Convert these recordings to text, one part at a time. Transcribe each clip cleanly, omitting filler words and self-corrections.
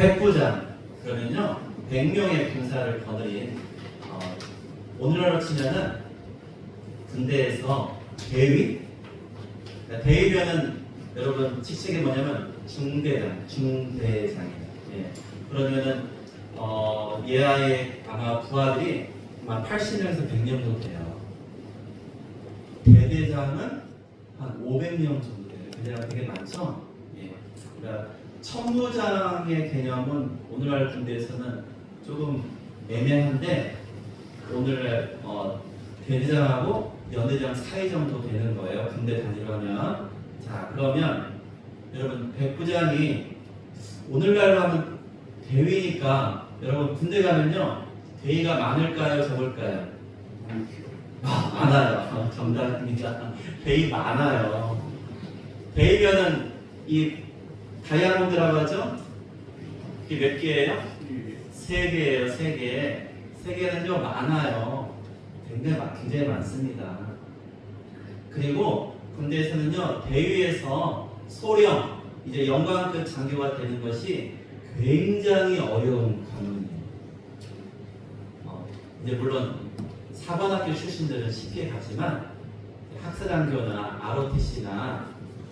백부장 그러면요 100명의 군사를 거느린 오늘날로 치면은 군대에서 대위. 대위면은 여러분 직책이 뭐냐면 중대장이에요. 예. 그러면은 얘아의 아마 부하들이 아마 80명에서 100명 정도 돼요. 대대장은 한 500명 정도 돼요. 대대장 되게 많죠. 예. 그러니까 천부장의 개념은 오늘날 군대에서는 조금 애매한데 오늘날 대대장하고 연대장 사이 정도 되는 거예요. 군대 단위로 하면. 자, 그러면 여러분 백부장이 오늘날로 하면 대위니까 여러분 군대 가면요 대위가 많을까요, 적을까요? 많아요. 정답입니다. 대위 많아요. 대위면은 이 다이아몬드라고 하죠? 이게 몇 개예요? 3개예요. 3개. 3개는요 많아요. 굉장히 많습니다. 그리고 군대에서는요 대위에서 소령 이제 영광급 장교가 되는 것이 굉장히 어려운 관문이에요. 이제 물론 사관학교 출신들은 쉽게 가지만 학사장교나 ROTC나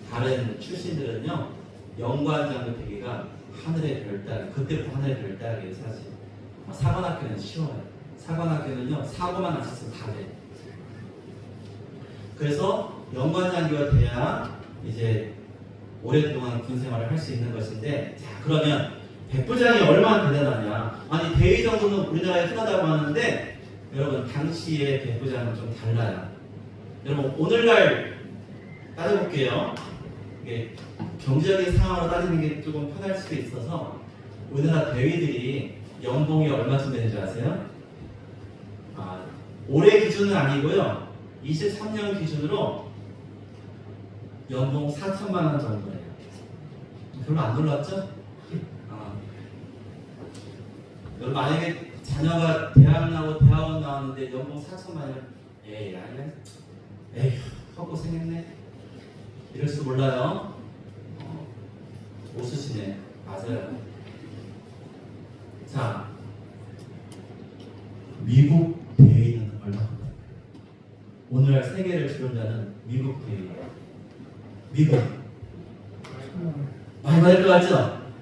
다른 출신들은요 영관장교 되기가 하늘의 별따기, 그때부터 하늘의 별따기예요. 사실 사관학교는 쉬워요. 사관학교는요 사고만 안 쳤으면 다 돼. 그래서 영관장교가 돼야 이제 오랫동안 군 생활을 할 수 있는 것인데, 자 그러면 백부장이 얼마나 대단하냐? 아니 대위 정도는 우리나라에 흔하다고 하는데 여러분 당시의 백부장은 좀 달라요. 여러분 오늘날 따져볼게요. 이게 경제적인 상황으로 따지는 게 조금 편할 수도 있어서 우리나라 대위들이 연봉이 얼마쯤 되는지 아세요? 올해 기준은 아니고요. 23년 기준으로 연봉 4천만 원 정도예요. 별로 안 놀랐죠? 여러분 만약에 자녀가 대학 나오고 대학원 나왔는데 연봉 4천만 원이면 에이 헛고생했네 이럴 줄 몰라요. 웃으시네. 맞아요. 자, 미국 대위는 얼마입니까? 오늘날 세계를 주름자는 미국 대위. 미국 많이 받을 것 같죠?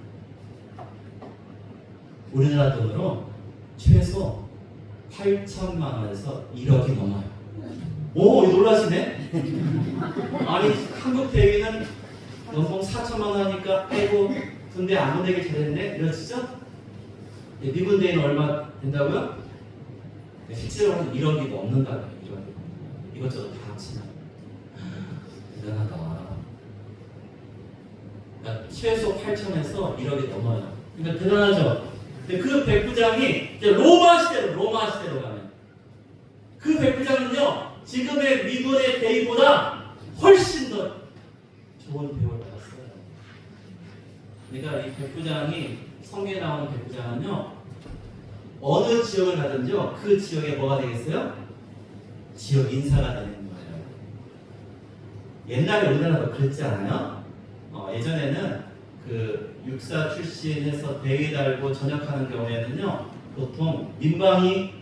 우리나라 돈으로 최소 8천만 원에서 1억이 넘어요. 오, 놀라시네? 아니 한국 대위는 연봉 4천만 원 하니까 아이고 군대 안 보내길 잘했네 이러시죠? 미군 대위는 얼마 된다고요? 실제로는 1억이 넘는다고요. 1억이. 이것저것 다 합치면 대단하다. 그러니까 최소 8천에서 1억이 넘어요. 그러니까 대단하죠? 근데 그 백부장이 이제 로마 시대로 가면 그 백부장은요 지금의 미군의 대위보다 훨씬 더 좋은 대우를 받았어요. 그러니까 이 백부장이 성경에 나오는 백부장은요 어느 지역을 가든지요 그 지역에 뭐가 되겠어요? 지역 인사가 되는 거예요. 옛날에 우리나라도 그랬지 않아요? 예전에는 그 육사 출신에서 대위 달고 전역하는 경우에는요 보통 민방위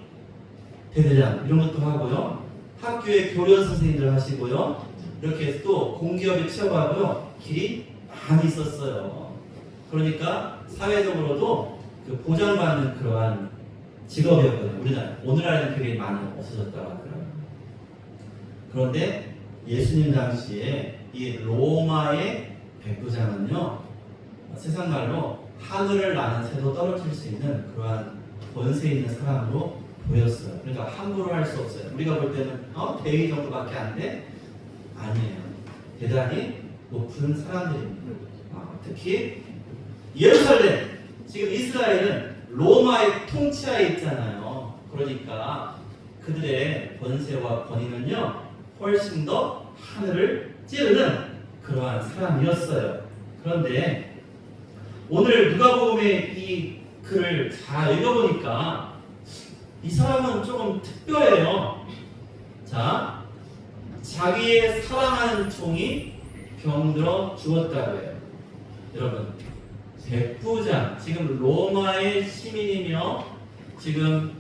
대대장 이런 것도 하고요 학교에 교련 선생님들 하시고요 이렇게 해서 또 공기업에 취업하고요 길이 많이 있었어요. 그러니까 사회적으로도 그 보장받는 그러한 직업이었거든요. 우리나라 오늘날에는 그게 많이 없어졌다고 하더라고요. 그런데 예수님 당시에 이 로마의 백부장은요 세상 말로 하늘을 나는 새도 떨어뜨릴 수 있는 그러한 권세 있는 사람으로 보였어요. 그러니까 함부로 할 수 없어요. 우리가 볼 때는 대위 정도밖에 안 돼? 아니에요. 대단히 높은 사람들입니다. 특히 예루살렘, 지금 이스라엘은 로마의 통치하에 있잖아요. 그러니까 그들의 권세와 권위는요 훨씬 더 하늘을 찌르는 그러한 사람이었어요. 그런데 오늘 누가복음의 이 글을 잘 읽어보니까 이 사람은 조금 특별해요. 자, 자기의 사랑하는 종이 병들어 죽었다고 해요. 여러분 백부장, 지금 로마의 시민이며 지금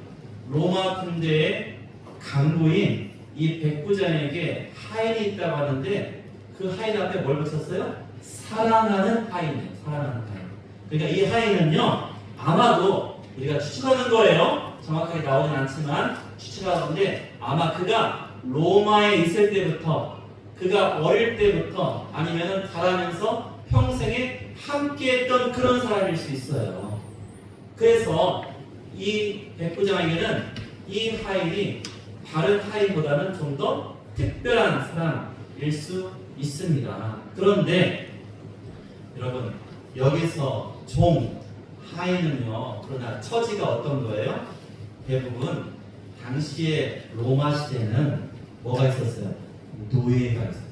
로마 군대의 간부인 이 백부장에게 하인이 있다고 하는데 그 하인 앞에 뭘 붙였어요? 사랑하는 하인이에요. 사랑하는 하인. 그러니까 이 하인은요, 아마도 우리가 추측하는 거예요. 정확하게 나오진 않지만 추측하는데 아마 그가 로마에 있을 때부터, 그가 어릴 때부터, 아니면은 자라면서 평생에 함께했던 그런 사람일 수 있어요. 그래서 이 백부장에게는 이 하인이 다른 하인보다는 좀 더 특별한 사람일 수 있습니다. 그런데 여러분, 여기서 종, 하인은요, 그러나 처지가 어떤 거예요? 대부분 당시의 로마 시대는 뭐가 있었어요? 노예가 있었어요.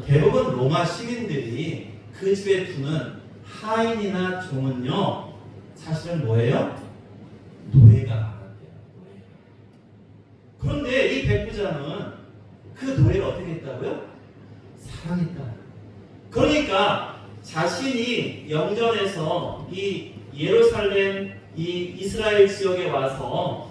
대부분 로마 시민들이 그 집에 두는 하인이나 종은요, 사실은 뭐예요? 노예가 많았대요. 그런데 이 백부장은 그 노예를 어떻게 했다고요? 사랑했다. 그러니까 자신이 영전에서 이 예루살렘, 이 이스라엘 지역에 와서,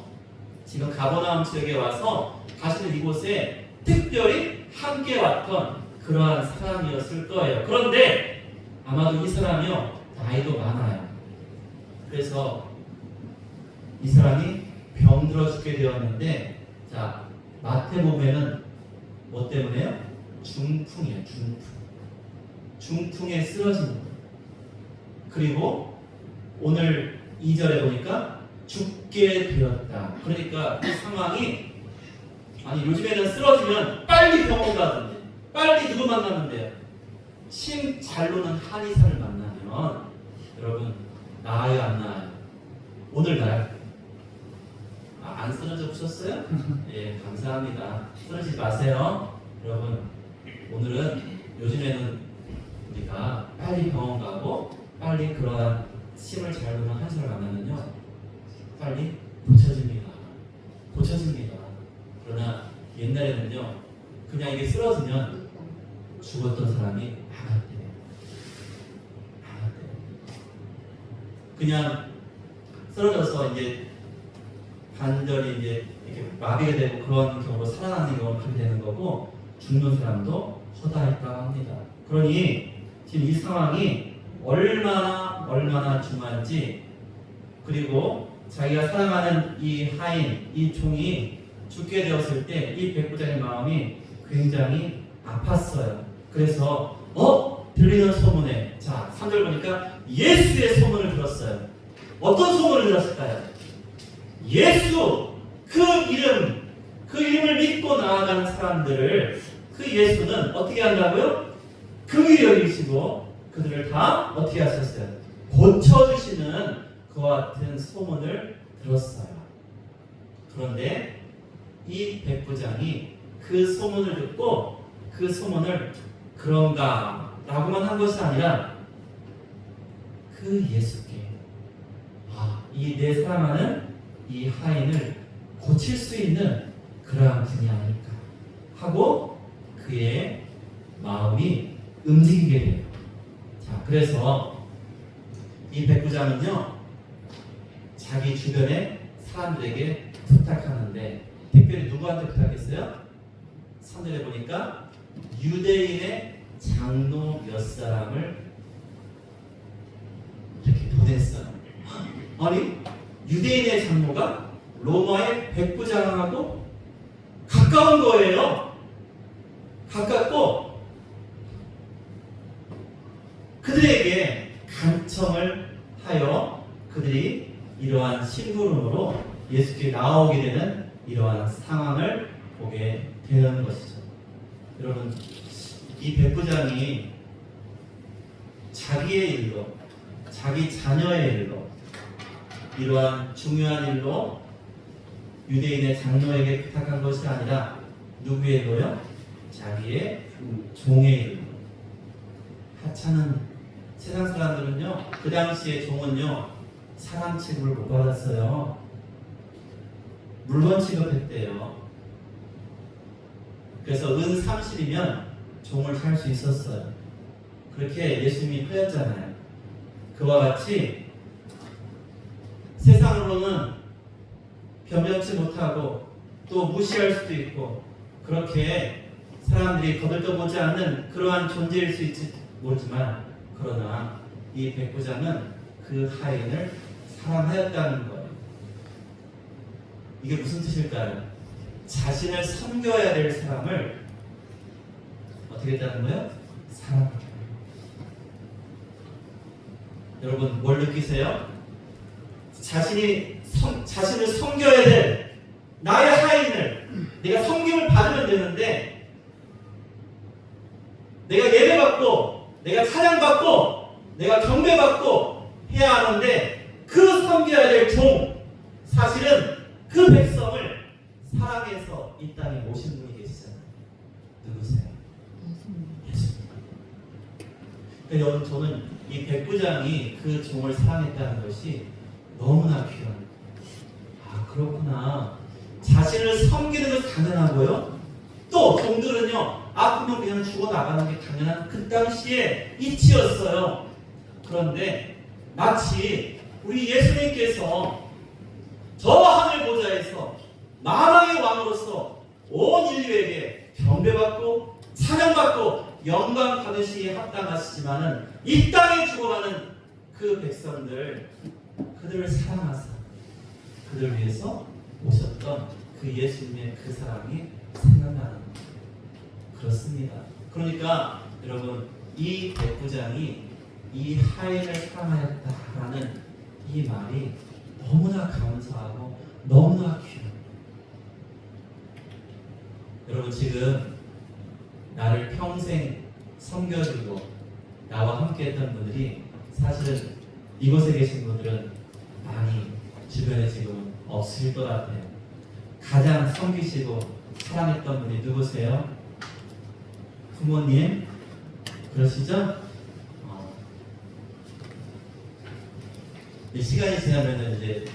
지금 가버나움 지역에 와서 자신은 이곳에 특별히 함께 왔던 그러한 사람이었을 거예요. 그런데 아마도 이 사람이요, 나이도 많아요. 그래서 이 사람이 병들어 죽게 되었는데, 자, 마태복음에는 뭐 때문에요? 중풍이에요. 중풍에 쓰러진 거예요. 그리고 오늘 2절에 보니까 죽게 되었다. 그러니까 이 상황이, 아니 요즘에는 쓰러지면 빨리 병원 가던데, 빨리 누구 만나면 돼요? 침 잘 노는 한의사를 만나면 여러분 나아요, 안 나아요? 오늘 나요? 안 쓰러져 보셨어요? 예, 감사합니다. 쓰러지지 마세요. 여러분, 오늘은 요즘에는 우리가 빨리 병원 가고 빨리 그러한 침을 잘 노는 한의사를 만나면요, 빨리 고쳐집니다. 그러나 옛날에는요, 그냥 이게 쓰러지면 죽었던 사람이 나갔대요. 그냥 쓰러져서 이제 관절이 이제 이렇게 마비가 되고 그런 경우로 살아나는 경우는 그렇게 되는 거고, 죽는 사람도 허다했다고 합니다. 그러니 지금 이 상황이 얼마나 중요한지, 그리고 자기가 사랑하는 이 하인, 이 종이 죽게 되었을 때 이 백부장의 마음이 굉장히 아팠어요. 그래서 들리는 소문에, 자 3절 보니까 예수의 소문을 들었어요. 어떤 소문을 들었을까요? 예수, 그 이름을 믿고 나아가는 사람들을 그 예수는 어떻게 한다고요? 긍휼히 여기시고 그들을 다 어떻게 하셨어요? 고쳐주시는 그와 같은 소문을 들었어요. 그런데 이 백부장이 그 소문을 듣고 그 소문을 그런가 라고만 한 것이 아니라 그 예수께, 이 내 사랑하는 이 하인을 고칠 수 있는 그러한 분이 아닐까 하고 그의 마음이 움직이게 돼요. 자, 그래서 이 백부장은요, 자기 주변의 사람들에게 부탁하는데, 특별히 누구한테 부탁했어요? 3절에 보니까 유대인의 장로 몇 사람을 이렇게 보냈어요. 아니, 유대인의 장로가 로마의 백부장하고 가까운 거예요. 가깝고 그들에게 간청을 하여 그들이 이러한 심부름으로 예수께 나오게 되는 이러한 상황을 보게 되는 것이죠. 여러분, 이 백부장이 자기의 일로, 자기 자녀의 일로, 이러한 중요한 일로 유대인의 장로에게 부탁한 것이 아니라 누구의 일로요? 자기의 종의 일로. 하찮은 세상 사람들은요, 그 당시에 종은요, 사람 취급을 못 받았어요. 물건 취급했대요. 그래서 은 30이면 종을 살 수 있었어요. 그렇게 예수님이 하였잖아요. 그와 같이 세상으로는 변변치 못하고 또 무시할 수도 있고 그렇게 사람들이 거들떠보지 않는 그러한 존재일 수 있을지 모르지만 그러나 이 백부장은 그 하인을 사랑하였다는 거예요. 이게 무슨 뜻일까요? 자신을 섬겨야 될 사람을 어떻게 했다는 거예요? 사랑하다. 여러분 뭘 느끼세요? 자신을 섬겨야 될 나의 하인을 내가 섬김을 받으면 되는데 내가 예배받고 내가 찬양받고 내가 경배받고 해야 하는데 그 섬겨야 될 종 사실은 그 백성을 사랑해서 이 땅에 모신 분이 계시잖아요. 누구세요? 예수님. 여러분 저는 이 백부장이 그 종을 사랑했다는 것이 너무나 귀한. 아 그렇구나. 자신을 섬기는 것이 당연하고요. 또 종들은요 아프면 그냥 죽어 나가는 게 당연한 그 당시의 이치였어요. 그런데 마치 우리 예수님께서 저 하늘 보좌에서 만왕의 왕으로서 온 인류에게 경배받고 찬양받고 영광 받으시기에 합당하시지만은 이 땅에 죽어가는 그 백성들 그들을 사랑하사 그들을 위해서 오셨던 그 예수님의 그 사랑이 생각나는 거예요. 그렇습니다. 그러니까 여러분 이 백부장이 이 하인을 사랑하였다라는 이 말이 너무나 감사하고 너무나 귀해요. 여러분 지금 나를 평생 섬겨주고 나와 함께했던 분들이 사실은 이곳에 계신 분들은 많이 주변에 지금 없을 것 같아요. 가장 섬기시고 사랑했던 분이 누구세요? 부모님? 그러시죠? 시간이 지나면 이제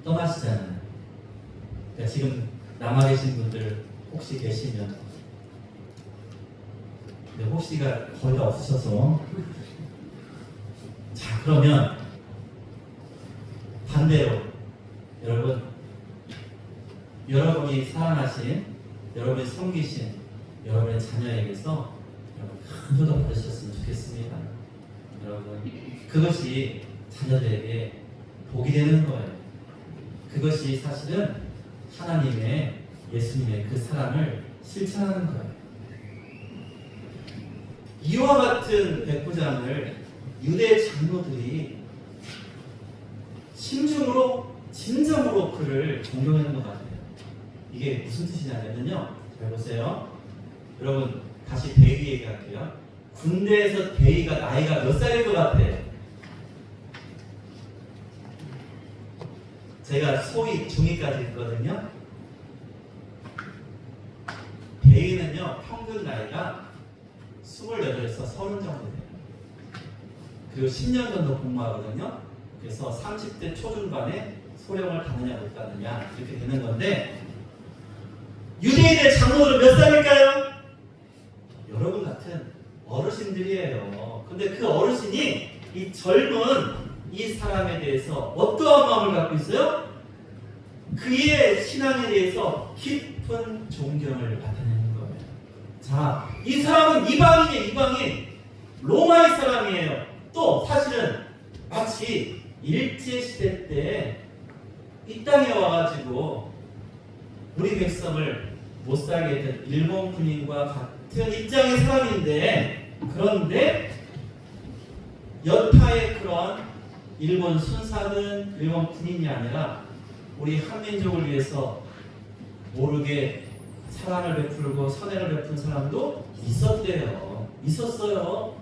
떠나시잖아요. 그러니까 지금 남아 계신 분들 혹시 계시면 근데 혹시가 거의 다 없으셔서 자 그러면 반대로 여러분이 사랑하신 여러분이 섬기신 여러분의 자녀에게서 여러분 큰 효도 받으셨으면 좋겠습니다. 여러분 그것이 자녀들에게 복이 되는 거예요. 그것이 사실은 하나님의 예수님의 그 사랑을 실천하는 거예요. 이와 같은 백부장을 유대 장로들이 심중으로 진정으로 그를 존경하는 것 같아요. 이게 무슨 뜻이냐면요. 잘 보세요. 여러분 다시 대위 얘기할게요. 군대에서 대위가 나이가 몇 살일 것 같아요? 제가 소위 중2까지 했거든요. 대위는요 평균 나이가 28에서 30 정도 돼요. 그리고 10년 정도 복무하거든요. 그래서 30대 초중반에 소령을 가느냐 못 가느냐 이렇게 되는 건데 유대인의 장로들은 몇 살일까요? 여러분 같은 어르신들이에요. 근데 그 어르신이 이 젊은 이 사람에 대해서 어떠한 마음을 갖고 있어요? 그의 신앙에 대해서 깊은 존경을 나타내는 거예요. 자, 이 사람은 이방인이에요. 이방인. 로마의 사람이에요. 또 사실은 마치 일제시대 때 이 땅에 와가지고 우리 백성을 못 살게 했던 일본 군인과 같은 입장의 사람인데 그런데 여타의 그런 일본 순사든 일본 군인이 아니라 우리 한민족을 위해서 모르게 사랑을 베풀고 선행을 베푼 사람도 있었어요.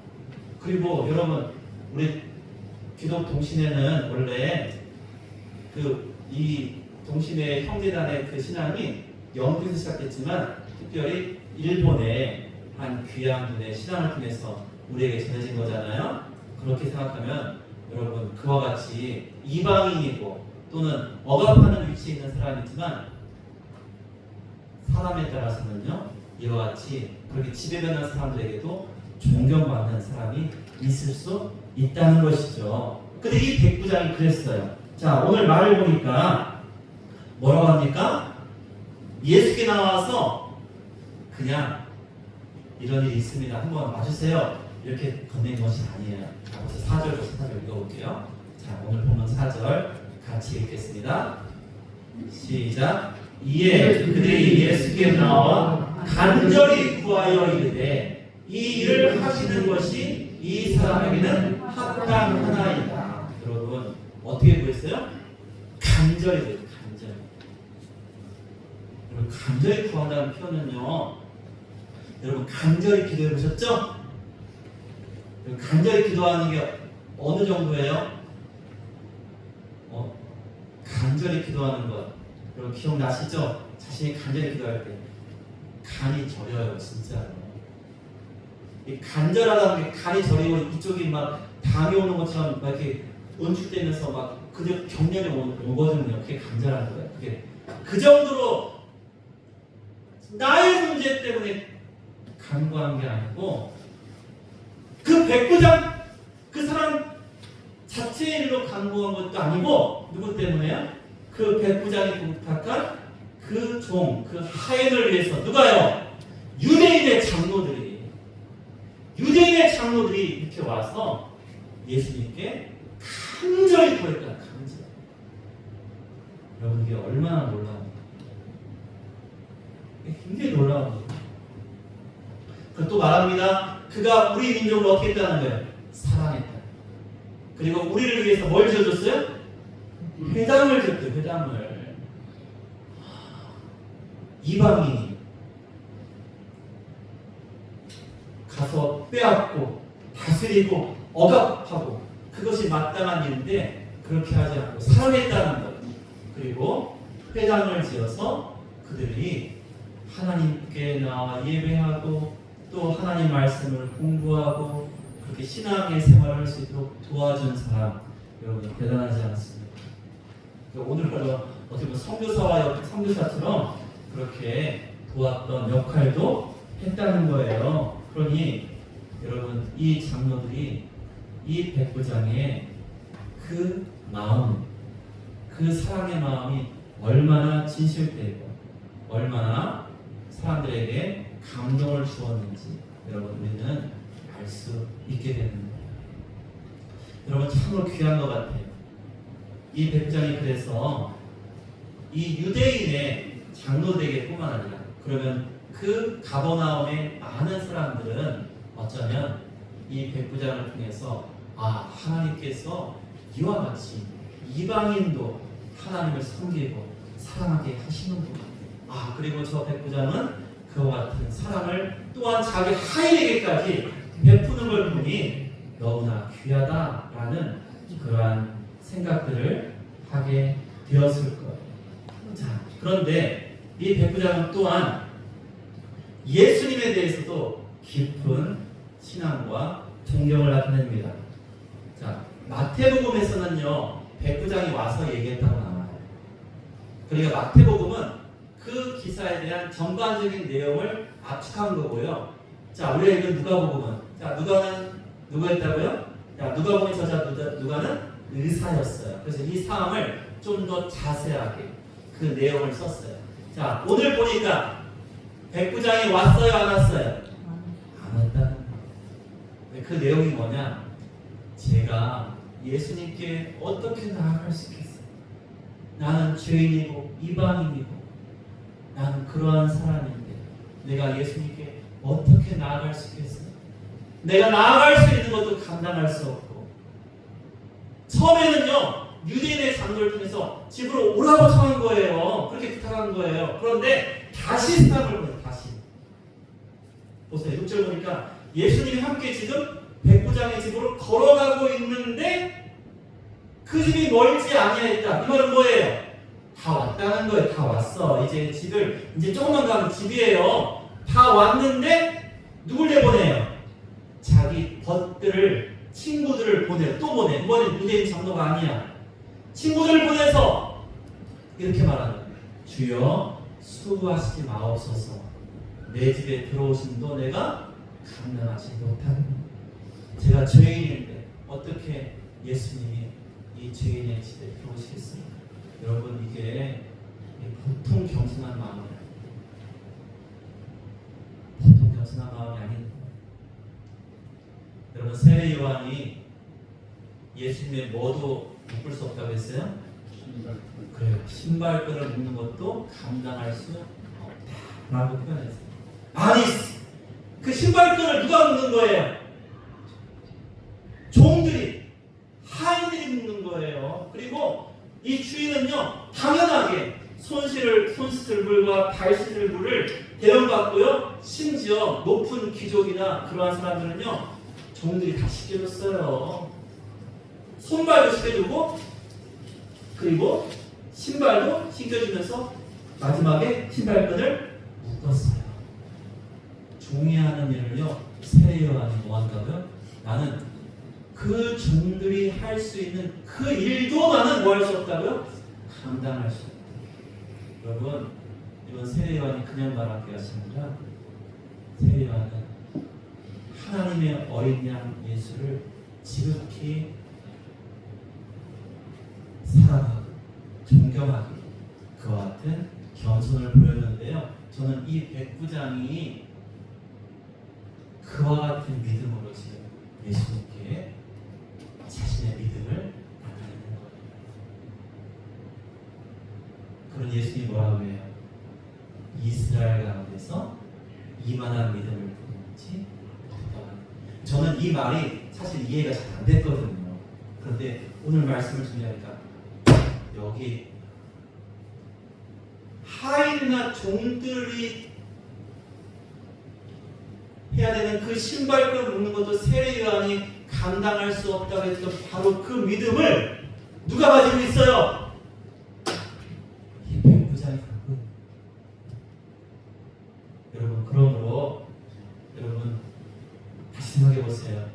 그리고 여러분 우리 기독 동신회는 원래 이 동신회 형제단의 그 신앙이 영국에서 시작됐지만 특별히 일본의 한 귀한 분의 신앙을 통해서 우리에게 전해진 거잖아요. 그렇게 생각하면 여러분 그와 같이 이방인이고 또는 억압하는 위치에 있는 사람이지만 사람에 따라서는요 이와 같이 그렇게 지배변한 사람들에게도 존경받는 사람이 있을 수 있다는 것이죠. 근데 이 백부장이 그랬어요. 자, 오늘 말을 보니까 뭐라고 합니까? 예수께 나와서 그냥 이런 일이 있습니다. 한번 와주세요. 이렇게 건넨 것이 아니에요. 자, 그래서 4절부터 4절 읽어볼게요. 자, 오늘 보면 4절 같이 읽겠습니다. 시작. 이에 그들이 예수께 나와 간절히 구하여 이르되 이 일을 하시는 것이 이 사람에게는 합당하나이다. 여러분 어떻게 구했어요? 간절히 구했어요. 간절히. 여러분 간절히 구한다는 표현은요, 여러분 간절히 기도해 보셨죠? 간절히 기도하는 게 어느 정도예요? 간절히 기도하는 것 여러분 기억나시죠? 자신이 간절히 기도할 때 간이 저려요. 진짜로. 이 간절하다는 게 간이 저리고 이쪽이 막 담이 오는 것처럼 막 이렇게 은축되면서 막 그저 경련이 오거든요. 그게 간절한 거예요. 그게 그 정도로 나의 문제 때문에 간구한 게 아니고 그 백부장 그 사람 자체의 일로 간구한 것도 아니고 누구 때문에요? 그 백부장이 부탁한 그 종, 그 하인을 위해서 누가요? 유대인의 장로들이 이렇게 와서 예수님께 간절히 구했다. 간절히. 여러분 이게 얼마나 놀라운 거예요? 굉장히 놀라운 거예요. 또 말합니다. 그가 우리 민족을 어떻게 했다는 거예요? 사랑했다. 그리고 우리를 위해서 뭘 지어줬어요? 회당을 지었대요. 회당을. 이방인이 가서 빼앗고 다스리고 억압하고 그것이 마땅한 일인데 그렇게 하지 않고 사랑했다는 것. 그리고 회당을 지어서 그들이 하나님께 나와 예배하고 또 하나님 말씀을 공부하고 그렇게 신앙의 생활을 할 수 있도록 도와준 사람, 여러분 대단하지 않습니까? 오늘날로 어떻게 보면 선교사처럼 그렇게 도왔던 역할도 했다는 거예요. 그러니 여러분 이 장로들이 이 백부장의 그 마음, 그 사랑의 마음이 얼마나 진실되고 얼마나 사람들에게 감동을 주었는지 여러분 우리는 알 수 있게 되는 거예요. 여러분 참으로 귀한 것 같아요. 이 백부장이 그래서 이 유대인의 장로들에게뿐만 아니라 그러면 그 가버나움의 많은 사람들은 어쩌면 이 백부장을 통해서 하나님께서 이와 같이 이방인도 하나님을 섬기고 사랑하게 하시는구나. 그리고 저 백부장은 그와 같은 사랑을 또한 자기 하인에게까지 베푸는 걸 보니 너무나 귀하다라는 그러한 생각들을 하게 되었을 거예요. 자, 그런데 이 백부장은 또한 예수님에 대해서도 깊은 신앙과 존경을 나타냅니다. 자, 마태복음에서는요, 백부장이 와서 얘기했다고 나와요. 그러니까 마태복음은 그 기사에 대한 전반적인 내용을 압축한 거고요. 자, 우리가 읽은 누가복음은, 자, 누가 했다고요? 자, 누가복음의 저자 누가는 의사였어요. 그래서 이 사항을 좀 더 자세하게 그 내용을 썼어요. 자, 오늘 보니까 백부장이 왔어요, 안 왔어요? 안 왔다는 거예요. 그 내용이 뭐냐? 제가 예수님께 어떻게 나아갈 수 있겠어요? 나는 죄인이고 이방인이고 나는 그러한 사람인데 내가 예수님께 어떻게 나아갈 수 있겠어요? 내가 나아갈 수 있는 것도 감당할 수 없고 처음에는요 유대인의 장로를 통해서 집으로 오라고 청한 거예요. 그렇게 부탁한 거예요. 그런데 다시 사람을 보내요. 다시 보세요. 6절 보니까 예수님이 함께 지금 백부장의 집으로 걸어가고 있는데 그 집이 멀지 아니하였다. 이 말은 뭐예요? 다 왔다는 거예요. 다 왔어. 이제 집을 이제 조금만 가면 집이에요. 다 왔는데 누굴 내보내요? 자기 벗들을 친구들을 보내요. 또 보내. 이번엔 유대인 장로가 아니야. 친구들을 보내서 이렇게 말하는 거예요. 주여 수고하시지 마옵소서. 내 집에 들어오심도 내가 감당하지 못하는 제가 죄인인데 어떻게 예수님이 이 죄인의 집에 들어오시겠습니까? 여러분 이게 보통 겸손한 마음이 아니에요. 보통 겸손한 마음이 아닌 여러분 세례 요한이 예수님의 뭐도 묶을 수 없다고 했어요? 그래요. 신발끈을 묶는 것도 감당할 수 없다라고 표현했어요. 아니 그 신발끈을 누가 묶는 거예요? 종들이 하인들이 묶는 거예요. 그리고 이 주인은요 당연하게 손실물과 발실물을 대령받고요. 심지어 높은 귀족이나 그러한 사람들은요 종들이 다 씻겨줬어요. 손발도 씻겨주고 그리고 신발도 씻겨주면서 마지막에 신발끈을 묶었어요. 종이 하는 일을요 세례 요한이 뭐 한다고요? 나는 그 종들이 할 수 있는 그 일도 나는 뭐 할 수 없다고요? 감당할 수 없다. 여러분 이번 세례 요한이 그냥 말한 게 아니라 세례 요한은 하나님의 어린 양 예수를 지극히 사랑하고 존경하기 그와 같은 겸손을 보였는데요. 저는 이 백부장이 그와 같은 믿음으로 지금 예수님께 자신의 믿음을 나타내는 거예요. 그런 예수님이 뭐라고 해요? 이스라엘 가운데서 이만한 믿음을 보이지 못했다. 저는 이 말이 사실 이해가 잘 안 됐거든요. 그런데 오늘 말씀을 준비하니까 여기 하인이나 종들이 해야 되는 그 신발끈을 묶는 것도 세례 요한이 감당할 수 없다고 했던 바로 그 믿음을 누가 가지고 있어요? 이 백부장이 갖고 있는. 여러분 그러므로 여러분 다시 생각해 보세요.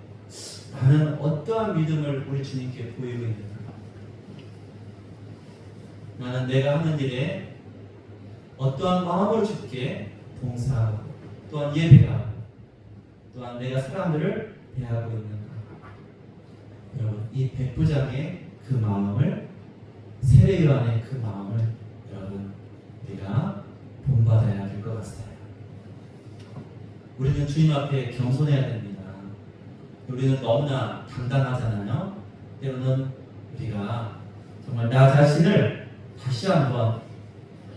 나는 어떠한 믿음을 우리 주님께 보이고 있는가? 나는 내가 하는 일에 어떠한 마음으로 주께 봉사하고 또한 예배하고 또한 내가 사람들을 대하고 있는가? 여러분 이 백부장의 그 마음을 세례 요한의 그 마음을 여러분 우리가 본받아야 될 것 같아요. 우리는 주님 앞에 겸손해야 됩니다. 우리는 너무나 당당하잖아요. 때로는 우리가 정말 나 자신을 다시 한번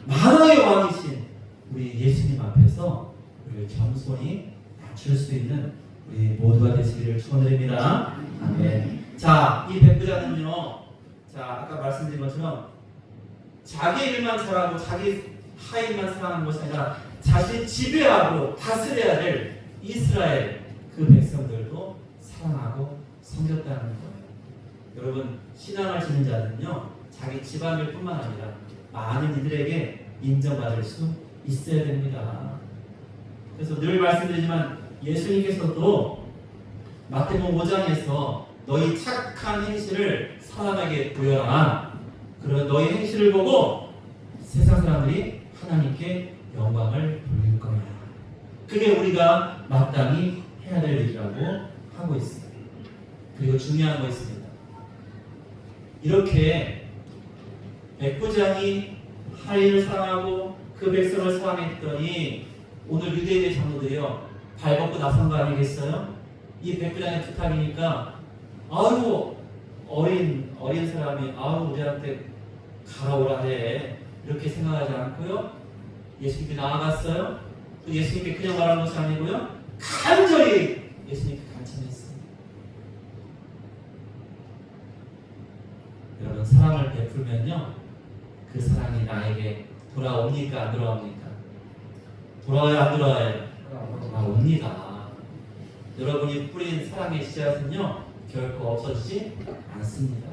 만왕의 왕이신 우리 예수님 앞에서 우리를 겸손히 낮출 수 있는 우리 모두가 되시기를 축원드립니다. 아멘. 자, 이 백부장은요, 자 아까 말씀드린 것처럼 자기 일만 잘하고 자기 하인만 사랑하는 것이 아니라 자신 지배하고 다스려야 될 이스라엘 그 백성들도 사랑하고 섬겼다는 거예요. 여러분 신앙하시는 자는요 자기 집안일 뿐만 아니라 많은 이들에게 인정받을 수 있어야 됩니다. 그래서 늘 말씀드리지만 예수님께서도 마태복음 5장에서 너희 착한 행실을 사람에게 보여라. 그런 너희 행실을 보고 세상 사람들이 하나님께 영광을 돌릴 거야. 그게 우리가 마땅히 해야 될 일이라고 하고 있습니다. 그리고 중요한 거 있습니다. 이렇게 백부장이 하인을 사랑하고 그 백성을 사랑했더니 오늘 유대인의 장로들이요 발벗고 나선 거 아니겠어요? 이 백부장의 부탁이니까 아유 어린 사람이 아유 우리한테 가라오라 해 이렇게 생각하지 않고요 예수님께 나아갔어요. 또 예수님께 그냥 말한 것이 아니고요 간절히 예수님께 간청했습니다. 여러분 사랑을 베풀면요 그 사랑이 나에게 돌아옵니까 안 돌아옵니까? 돌아와요 안 돌아와요? 돌아옵니다. 여러분이 뿌린 사랑의 씨앗은요 결코 없어지지 않습니다.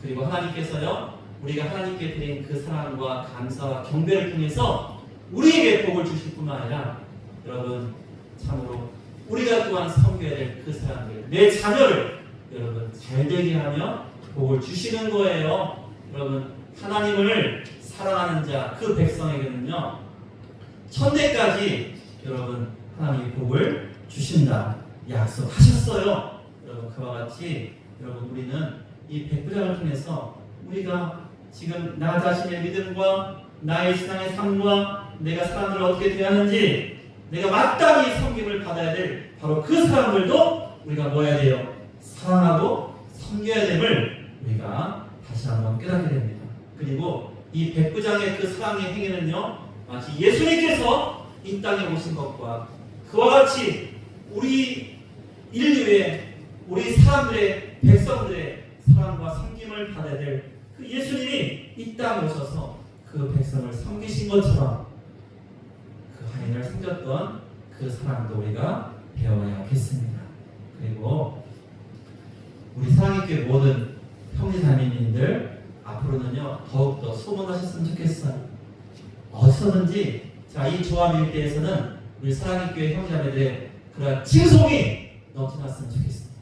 그리고 하나님께서요 우리가 하나님께 드린 그 사랑과 감사와 경배를 통해서 우리에게 복을 주실 뿐만 아니라 여러분 참으로 우리가 또한 섬겨야 될 그 사람들 내 자녀를 여러분 잘되게 하며 복을 주시는 거예요. 여러분 하나님을 사랑하는 자 그 백성에게는요 천대까지 여러분 하나님이 복을 주신다 약속하셨어요. 여러분 그와 같이 여러분 우리는 이 백부장을 통해서 우리가 지금 나 자신의 믿음과 나의 신앙의 삶과 내가 사람들을 어떻게 대하는지 내가 마땅히 섬김을 받아야 될 바로 그 사람들도 우리가 뭐 해야 돼요? 사랑하고 섬겨야 됨을 우리가 다시 한번 깨닫게 됩니다. 그리고 이 백부장의 그 사랑의 행위는요 마치 예수님께서 이 땅에 오신 것과 그와 같이 우리 인류의 우리 사람들의 백성들의 사랑과 섬김을 받아야 될 그 예수님이 이 땅에 오셔서 그 백성을 섬기신 것처럼 그 하인을 섬겼던 그 사랑도 우리가 배워야겠습니다. 그리고 우리 사랑의 교회 모든 형제자매님들 앞으로는요 더욱더 소문하셨으면 좋겠어요. 어디서든지 자, 이 조합 일대에서는 우리 사랑의 교회 형제자매들의 그런 칭송이 넘쳐났으면 좋겠습니다.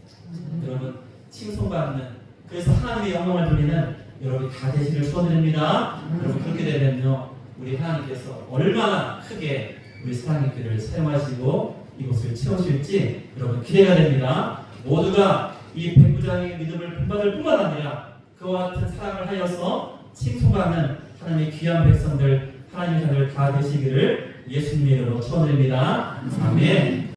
여러분 칭송받는 그래서 하나님의 영광을 돌리는 여러분이 다 되시길 축원드립니다. 여러분 그렇게 되면요 우리 하나님께서 얼마나 크게 우리 사랑의 교회를 사용하시고 이곳을 채우실지 여러분 기대가 됩니다. 모두가 이 백부장의 믿음을 본받을 뿐만 아니라 그와 같은 사랑을 하여서 칭송받는 하나님의 귀한 백성들 하나님의 자녀들 다 되시기를 예수님의 이름으로 축원드립니다. 아멘.